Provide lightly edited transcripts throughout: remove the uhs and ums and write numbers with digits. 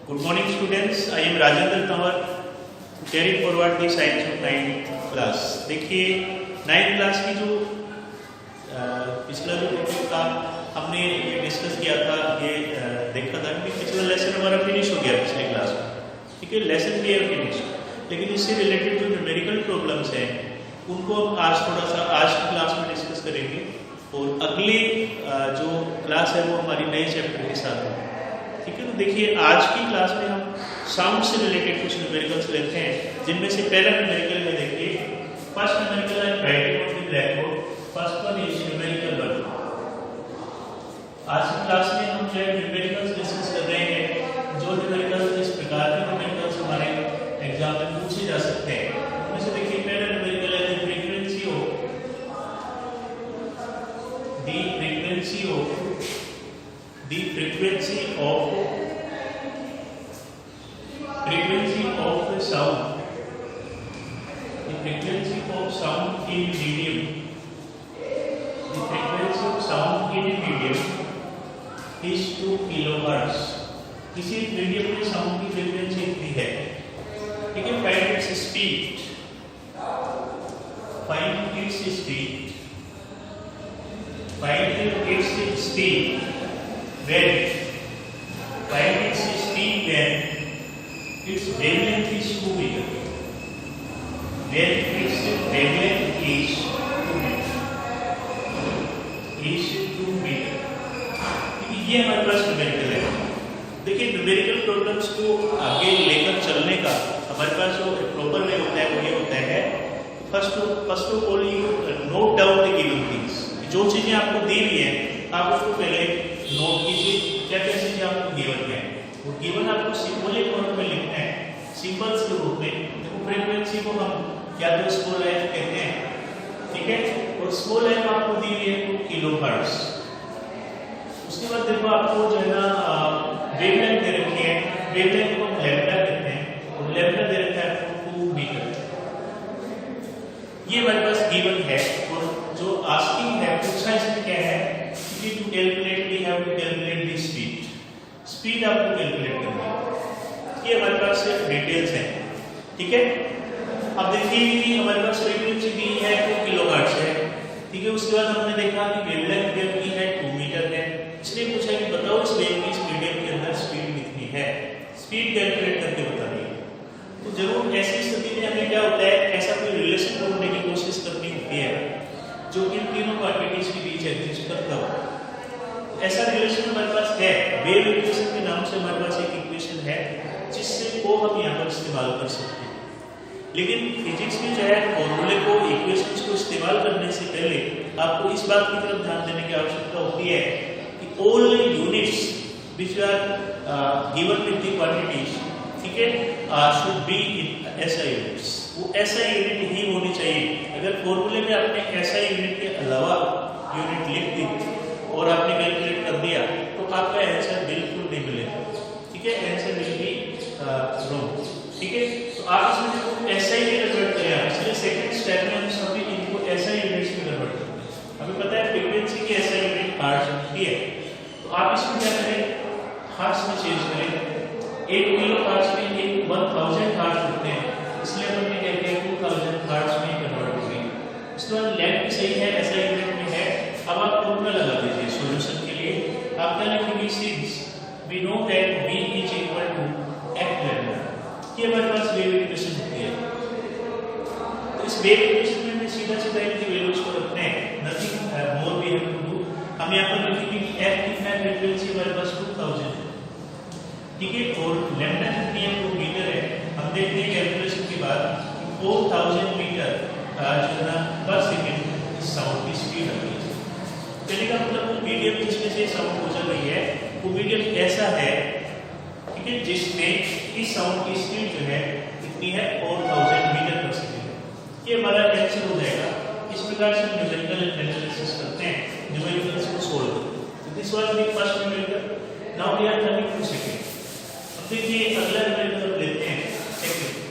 Good morning students, I am Rajendra Tanwar carrying forward the science of 9th class। देखिए 9th class की जो पिछला जो topic था हमने ये डिस्कस किया था, ये देखा था कि पिछला लेसन हमारा फिनिश हो गया पिछले क्लास में। ठीक है, लेसन भी है फिनिश, लेकिन इससे रिलेटेड जो न्यूमेरिकल प्रॉब्लम्स हैं उनको हम आज थोड़ा सा आज की क्लास में डिस्कस करेंगे और अगली जो क्लास है वो हमारी नए चैप्टर के साथ है। ठीक है, तो देखिए आज की क्लास में हम साउंड से रिलेटेड कुछ न्यूमेरिकल्स लेते हैं, जिनमें से पहला न्यूमेरिकल है, देखिए फर्स्ट न्यूमेरिकल है writing on the black board. First one is numerical 1। आज की क्लास में हम जो न्यूमेरिकल्स डिस्कस कर रहे हैं, जो न्यूमेरिकल्स इस प्रकार के न्यूमेरिकल्स हमारे एग्जाम में पूछे जा सकते हैं। उनमें से देखिए पहला न्यूमेरिकल है the frequency of sound in medium is 2 kilohertz. किसी मीडियम में साउंड की फ्रीक्वेंसी इतनी है। ठीक है, find its speed when its wavelength is 2 meter। ये हमारे पास न्यूमेरिकल है। देखिए न्यूमेरिकल प्रॉब्लम्स को आगे लेकर चलने का हमारे पास जो प्रॉपर वे होता है वो ये होता है, first of all you note down the given things. जो चीजें आपको दी हुई हैं आप उसको पहले नोट कीजिए, क्या क्या चीजें आपको गिवन है। वो गिवन आपको सिंबॉलिक फॉर्म में लिखना है, सिंबल्स के रूप में। देखो फ्रीक्वेंसी को हम क्या तो स्मॉल एफ कहते हैं, ठीक है, और स्मॉल एफ आपको दी हुई है 2 किलोहर्ट्ज। उसके बाद देखो आपको जो है ना वेवलेंथ दे रखी है, वेवलेंथ को लैम्डा कहते हैं और लैम्डा दे रखा है आपको 2 मीटर। ये हमारे पास गिवन है और जो आस्किंग है पूछा इसमें क्या है कि to calculate we have to calculate the speed आपको कैलकुलेट करनी है। ये हमारे पास डिटेल्स हैं। ठीक है, अब देखिए कि हमारे पास फ्रीक्वेंसी दी है 2 किलोहर्ट्ज है। ठीक है, उसके बाद हमने देखा कि वेवलेंथ वेव की है 2 मीटर है। इसलिए पूछा कि बताओ इस वेव की इस मीडियम के अंदर स्पीड कितनी है, स्पीड कैलकुलेट करके बताइए। तो जरूर ऐसी स्थिति में हमें क्या होता है, ऐसा कोई रिलेशन ढूंढने की कोशिश करनी होती है जो इन तीनों क्वांटिटीज के बीच एग्जिस्ट करता हो। ऐसा रिलेशन हमारे पास है, वेव इक्वेशन के नाम से हमारे पास एक इक्वेशन है जिससे को हम यहाँ पर इस्तेमाल कर सकते हैं। लेकिन फिजिक्स में जो है फॉर्मूले को, इक्वेशंस को इस्तेमाल करने से पहले आपको इस बात की तरफ ध्यान देने की आवश्यकता होती है कि all units which are given with the quantities, ठीक है, should be in SI units. वो एसआई यूनिट ही होनी चाहिए। अगर फॉर्मूले में आपने एसआई यूनिट के अलावा यूनिट लिख दी और आपने कैलकुलेट कर दिया तो आपका आंसर बिल्कुल नहीं मिलेगा। ठीक है, आंसर विल बी रॉन्ग। ठीक है, तो आप इसमें देखो एसआई में कन्वर्ट करें, इसलिए सेकंड स्टेप में हम सभी इनको एसआई यूनिट्स में कन्वर्ट करते हैं। हमें पता है फ्रीक्वेंसी की एसआई यूनिट हर्ट्ज होती है, तो आप इसमें क्या करें, हर्ट्ज में चेंज करें। 1 किलो हर्ट्ज में 1000 हर्ट्ज होते हैं, इसलिए हम क्या कहते हैं 2000 हर्ट्ज में कन्वर्ट हो गई। उसके बाद लेंथ भी सही है, एसआई यूनिट में है। अब आप फॉर्मूला लगा दीजिए सॉल्यूशन के लिए। आप क्या लिखेंगे, since we know that v is equal to f lambda. ये हमारे पास वेव इक्वेशन होती है। तो इस वेव इक्वेशन में हमें सीधा सीधा इनकी वैल्यूज को रखना है, nothing more we have to do. हम यहाँ पर लिखेंगे कि f कितना है, फ्रीक्वेंसी हमारे पास 2000 है। ठीक है, और लैम्डा कितनी है, 2 मीटर है। हम देखते हैं कैलकुलेशन के बाद 4000 मीटर जो है ना पर सेकंड इस साउंड की स्पीड आती है। कहने का मतलब वो मीडियम जिसमें से साउंड गुजर रही है वो मीडियम ऐसा है, ठीक है, जिसमें इस साउंड की स्पीड जो है कितनी है, 4000 मीटर पर सेकंड। ये हमारा आंसर हो जाएगा। इस प्रकार से न्यूमेरिकल एनालिसिस करते हैं, न्यूमेरिकल्स को सोल्व करते हैं। तो this was the first numerical. Now we are coming to second. अब देखिए अगला न्यूमेरिकल लेते हैं सेकंड।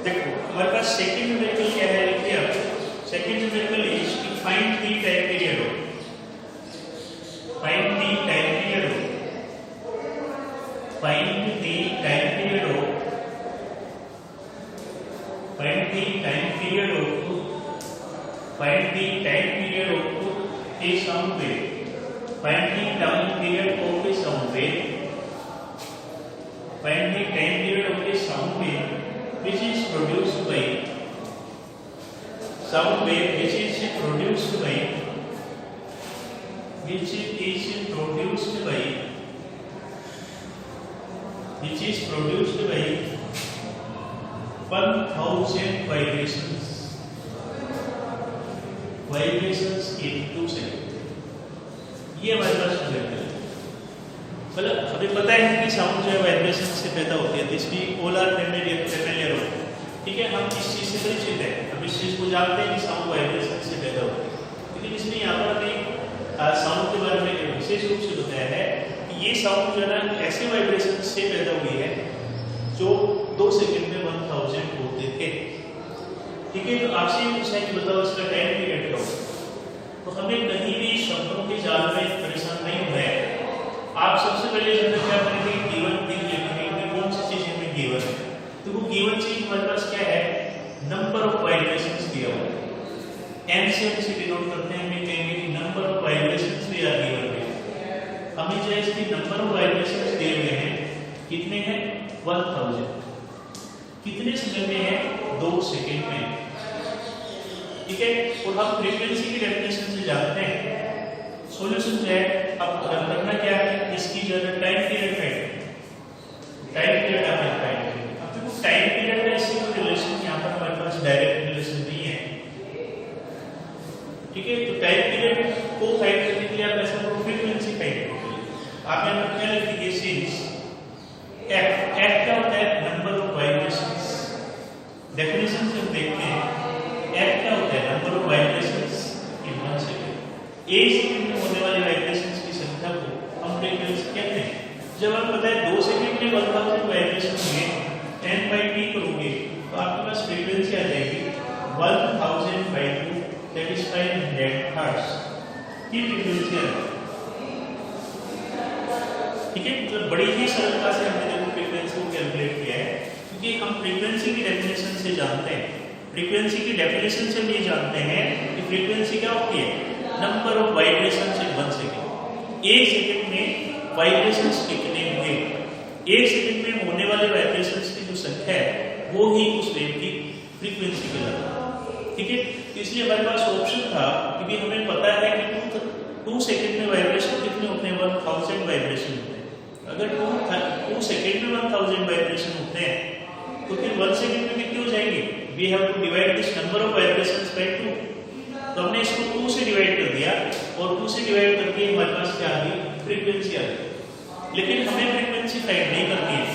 देखो हमारे पास सेकंड न्यूमेरिकल क्या है, लिखिए आप। सेकंड न्यूमेरिकल इज कि find the time period of, find the time period of, find the time period of, find the time period of, find the time period of A sound wave, find the time period of A sound wave, find the time period of A sound wave which is produced by sound wave which is produced by 1000 vibrations in 2 seconds। ये हमारे पास है। मतलब हमें पता है कि sound जो है वाइब्रेशन से पैदा होती है, इसकी ऑल आर फैमिलियर हो, ठीक है, हम इस चीज़ से परिचित है, हम इस चीज़ को जानते हैं कि साउंड वाइब्रेशन से पैदा होती है। लेकिन इसमें यहाँ पर हमें साउंड के बारे में विशेष रूप से बताया है कि ये साउंड जो है ना ऐसे वाइब्रेशन से पैदा हुई है जो 2 सेकंड में 1000 होते थे, ठीक है। तो आपसे ये पूछा है कि बताओ इसका टाइम पीरियड क्या होगा, तो हमें कहीं भी शब्दों के जाल में परेशान नहीं होना है। आप सबसे पहले जब क्या करेंगे, गिवन थिंग लिखेंगे, कौन सी चीज में गिवन है, तो वो गिवन चीज हमारे पास क्या है, नंबर ऑफ वाइब्रेशंस दिया हुआ है। एन से हम इसे डिनोट करते हैं, हमें कहेंगे कि number of vibrations we are given है। हमें जो है इसकी नंबर ऑफ वाइब्रेशंस दिए हुए हैं, कितने हैं 1000, कितने समय में है 2 सेकंड में, ठीक है। और हम फ्रीक्वेंसी की डेफिनेशन से जानते हैं सॉल्यूशन जो है। अब करना क्या है, इसकी जो है टाइम पीरियड है, टाइम पीरियड आपने फाइंड किया। अब देखो टाइम पीरियड का इससे कोई रिलेशन यहाँ पर हमारे पास डायरेक्ट रिलेशन नहीं है, ठीक है। तो टाइम पीरियड को फाइंड करने के लिए आप ऐसा करो, फ्रीक्वेंसी फाइंड करो। आप यहाँ पर क्या लिखेंगे, सिंस एफ, एफ क्या होता है, नंबर ऑफ वाइब्रेशंस। डेफिनेशन से हम देखते हैं एफ क्या होता है, number of vibrations in 1 second. एक सेकंड में होने वाले वाइब्रेशंस की संख्या को हम फ्रीक्वेंसी कहते हैं। जब आपको पता है 2 सेकंड में 1000 वाइब्रेशन हुए, 10/t करोगे तो आपके पास फ्रीक्वेंसी आ जाएगी 1000/2, दैट इज 500 हर्ट्ज की फ्रीक्वेंसी है, ठीक है। मतलब बड़ी ही सरलता से हमने देखो फ्रीक्वेंसी को कैलकुलेट किया है, क्योंकि हम फ्रीक्वेंसी की डेफिनेशन से जानते हैं, फ्रीक्वेंसी की डेफिनेशन से हम ये जानते हैं कि फ्रीक्वेंसी क्या होती है, number of vibrations in 1 second. 1 second में वाइब्रेशंस कितने हुए, 1 सेकंड में होने वाले वाइब्रेशंस की जो संख्या है वो ही उस वेव की फ्रीक्वेंसी कहलाती है, ठीक है। तो इसलिए हमारे पास ऑप्शन था, क्योंकि हमें पता है कि 2 सेकंड में वाइब्रेशन कितने होते हैं, 1000 वाइब्रेशन होते हैं। अगर 2 सेकंड में 1000 वाइब्रेशन होते हैं तो फिर 1 सेकंड में कितने हो जाएंगे, we have to divide this number of vibrations by 2। तो हमने इसको 2 से डिवाइड कर दिया, और 2 से डिवाइड करके हमारे पास क्या आ गई, फ्रीक्वेंसी आ गई। लेकिन हमें फ्रीक्वेंसी फाइंड नहीं करनी है।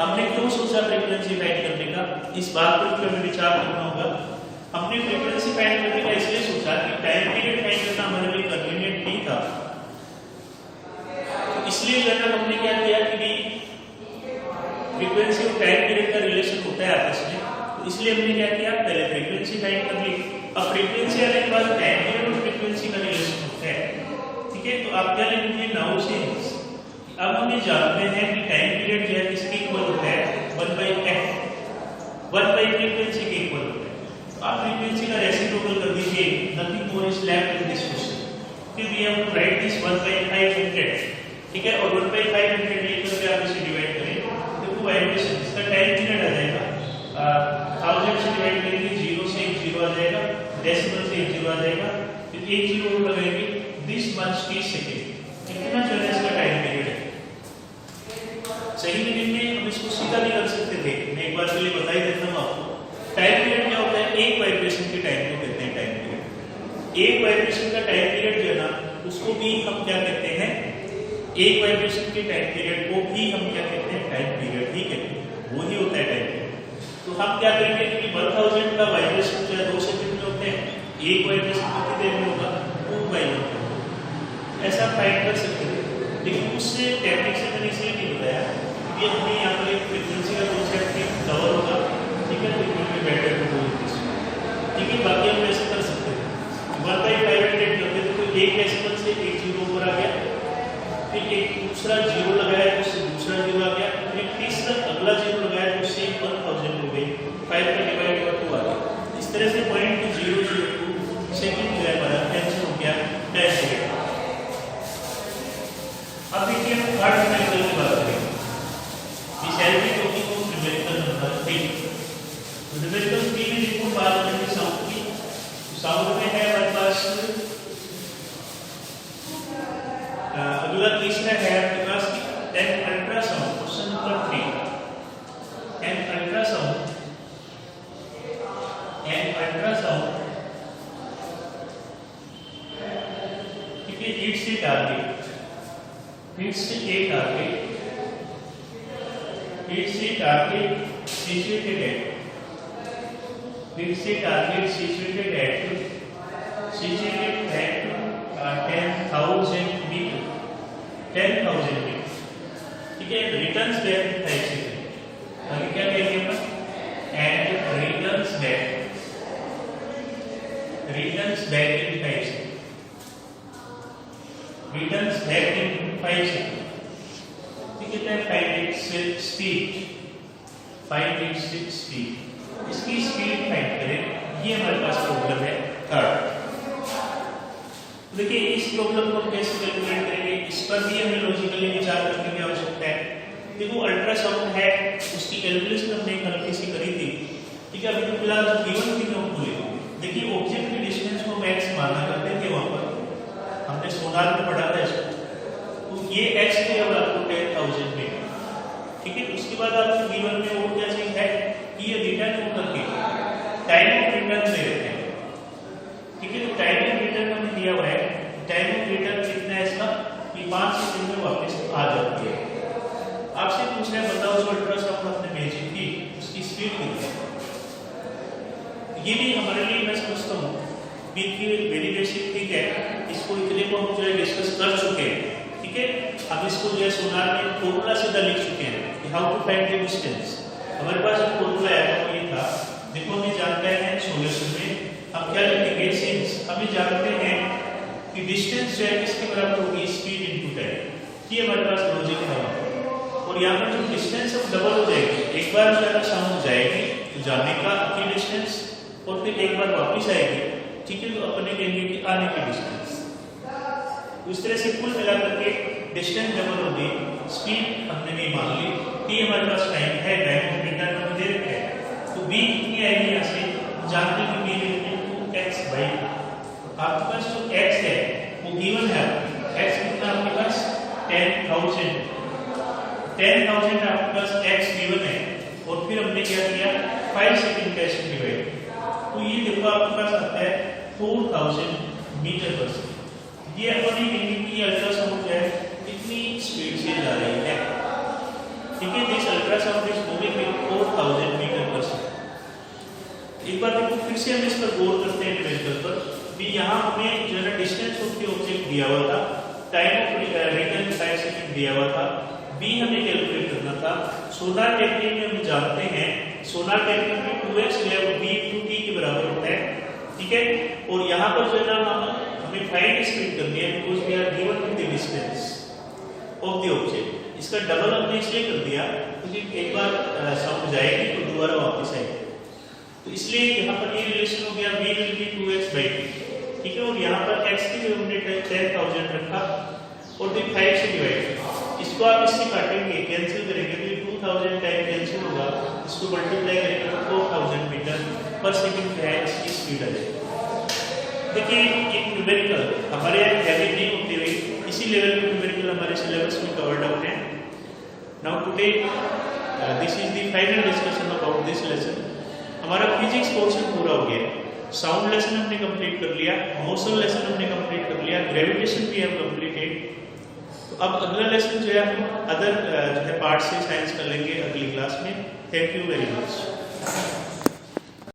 हमने क्यों सोचा फ्रीक्वेंसी फाइंड करने का, इस बात पर हमें विचार करना होगा। हमने फ्रीक्वेंसी फाइंड करने का इसलिए सोचा कि टाइम पीरियड फाइंड करना हमारे लिए कन्वीनियंट नहीं था, तो इसलिए जो है हमने क्या किया कि फ्रीक्वेंसी और टाइम पीरियड का रिलेशन होता है आपस में, तो इसलिए हमने क्या किया, पहले फ्रीक्वेंसी फाइंड कर ली। अब फ्रीक्वेंसी आने के बाद टाइम पीरियड और फ्रीक्वेंसी का रिलेशन होता है, ठीक है। तो आप क्या लिखेंगे, नाउ सिंस अब हमें जानते हैं कि टाइम पीरियड जो है किसके इक्वल होता है, 1/f, 1/फ्रीक्वेंसी के इक्वल होता है। तो आप फ्रीक्वेंसी का रेसिप्रोकल कर दीजिए, nothing more is left in this question. फिर we have to write this 1/500, ठीक है। और 1/500 लेकर आप इसे डिवाइड करें, देखो वाइब्रेशन इसका टाइम पीरियड आ जाएगा, 1000 से डिवाइड करेंगे, 0 से 1 0 आ जाएगा, डेसिमल से 1 0 आ जाएगा, फिर 1 0 लगाएंगे, दिस मच की सेकंड, कितना जो है इसका टाइम पीरियड है। सही में हम इसको सीधा भी कर सकते थे, मैं एक बार के लिए बता ही देता हूँ आपको। टाइम पीरियड क्या होता है, एक वाइब्रेशन के टाइम को कहते हैं टाइम पीरियड। एक वाइब्रेशन का टाइम पीरियड जो है ना, उसको भी हम क्या कहते हैं, एक वाइब्रेशन के टाइम पीरियड को भी हम क्या कहते हैं, टाइम पीरियड, ठीक है, वो ही होता है टाइम पीरियड। तो हम क्या करेंगे कि 1000 का वाइब्रेशन जो है 2 सेकंड में होते हैं, एक वाइब्रेशन कितनी देर में होगा, 2/2, ऐसा फाइंड कर सकते हैं। लेकिन उससे टेक्निक से मैंने इसलिए नहीं बताया, ये हमें यहाँ पर एक फ्रीक्वेंसी का कॉन्सेप्ट कवर होगा, ठीक है। तो एक डेसिमल से एक जीरो ऊपर आ गया, फिर एक दूसरा जीरो लगाया तो उससे दूसरा जीरो आ गया, फिर तीसरा अगला जीरो लगाया तो उससे 1000 हो गई, 5 का डिवाइड हुआ 2 आ गया। इस तरह से 0.002 सेकंड जो है हमारा आंसर हो गया 10 सेकंड। अब देखिए हम थर्ड न्यूमेरिकल की बात करेंगे। दिस एलपी जो कि न्यूमेरिकल नंबर 3। न्यूमेरिकल 3 में देखो बात करेंगे साउंड की। साउंड में है हमारे पास अगला तीसरा है आपके पास an ultrasound. Question number 3, an ultrasound ठीक है, it's a target situated at 10,000 meter, ठीक है। रिटर्न्स बैक इन 5 सेकंड, आगे क्या कहेंगे अपन, and returns back in 5 second, ठीक है। फाइंड इट्स स्पीड, इसकी स्पीड फाइंड करें, ये हमारे पास प्रॉब्लम है थर्ड। देखिए इस प्रॉब्लम को कैसे कैलकुलेट करेंगे, इस पर भी हमें लॉजिकली विचार करने की आवश्यकता है। देखो अल्ट्रासाउंड है, उसकी कैलकुलेशन हमने एक हल्की सी करी थी, ठीक है। अभी तो फिलहाल जो गिवन थी मैं भूल गया। देखिए ऑब्जेक्ट की डिस्टेंस को मैक्स माना करते थे, वहां पर हमने सोनार में पढ़ा था इसको, तो ये एक्स दिया हुआ आपको 10,000 मीटर, ठीक है। उसके बाद आपको गिवन में वो क्या चाहिए है कि ये रिटर्न को करके टाइम ऑफ रिटर्न दे देते हैं, ठीक है। तो टाइम ऑफ रिटर्न हमें दिया हुआ है, टाइम ऑफ रिटर्न कितना है इसका कि 5 सेकंड में वापस आ जाती है। आपसे पूछ रहे हैं बताओ जो अल्ट्रासाउंड आपने भेजी थी उसकी स्पीड कितनी है। ये भी हमारे लिए मैं समझता हूँ वेरी बेसिक, ठीक है। इसको इतने को हम जो है डिस्कस कर चुके हैं, ठीक है। अब इसको जो है सोनार में फॉर्मूला सीधा लिख चुके हैं कि how to find the distance. हमारे पास जो फॉर्मूला है वो ये था, देखो हमें जानते हैं सॉल्यूशन में हम क्या लिखेंगे, सिंस हमें जानते हैं कि डिस्टेंस जो है किसके बराबर होगी, स्पीड इनटू टाइम। ये हमारे पास लॉजिक है, और यहाँ पर जो डिस्टेंस अब डबल हो जाएगी, एक बार जो है साउंड जाएगी जाने का की डिस्टेंस, और फिर एक बार वापस आएगी, ठीक है। तो अपने कहेंगे कि आने की डिस्टेंस, इस तरह से कुल मिलाकर के डिस्टेंस डबल होगी, स्पीड हमने नहीं मान ली। टी हमारे पास टाइम है, टाइम ऑफ रिटर्न हमें दे रखे हैं, तो बी कितनी आएगी यहाँ से जानते हैं कि b equal to x by, आपके पास जो x है वो गिवन है, x कितना आपके पास 10,000 आपके पास x गिवन है, और फिर हमने क्या किया 5 सेकंड का इसमें डिवाइड, तो ये देखो आपके पास आता है 4000 मीटर पर सेकंड। ये अपन ये कहेंगे कि अल्ट्रासाउंड जो है कितनी स्पीड से जा रही है, ठीक है। This ultrasound is moving with 4000 metre per second. एक बार देखो फिर से हम इस पर गौर करते हैं न्यूमेरिकल पर भी। यहाँ हमें जो है डिस्टेंस ऑफ द ऑब्जेक्ट दिया हुआ था, टाइम ऑफ रिटर्न 5 सेकंड दिया हुआ था, बी हमें कैलकुलेट करना था। सोनार टेक्निक में हम जानते हैं, सोनार टेक्निक में 2x जो है वो b into t के बराबर होता है, ठीक है। और यहाँ पर जो है ना हमें फाइंड स्पीड करनी है, because we are given with the distance of the object. इसका डबल हमने इसलिए कर दिया क्योंकि एक बार साउंड जाएगी तो दोबारा वापस आएगी, तो इसलिए यहाँ पर ये रिलेशन हो गया v will be 2x by t, ठीक है। और यहाँ पर x की जगह हमने 10,000 रखा और फिर 5 से डिवाइड, इसको आप इससे काटेंगे, कैंसिल करेंगे तो 2000 टाइम कैंसिल होगा, इसको मल्टीप्लाई करेंगे तो 4000 मीटर पर सेकंड है इसकी स्पीड आ जाएगी। देखिए एक न्यूमेरिकल हमारे यहाँ हैवी नहीं होती हुई, इसी लेवल के न्यूमेरिकल हमारे सिलेबस में कवर्ड अप है। Now today this is the final discussion about this lesson. हमारा फिजिक्स पोर्शन पूरा हो गया, साउंड लेसन हमने कंप्लीट कर लिया, मोशन लेसन हमने कंप्लीट कर लिया, ग्रेविटेशन भी हम कंप्लीटेड। तो अब अगला लेसन जो है हम अदर जो है पार्ट से साइंस कर लेंगे अगली क्लास में। Thank you very much.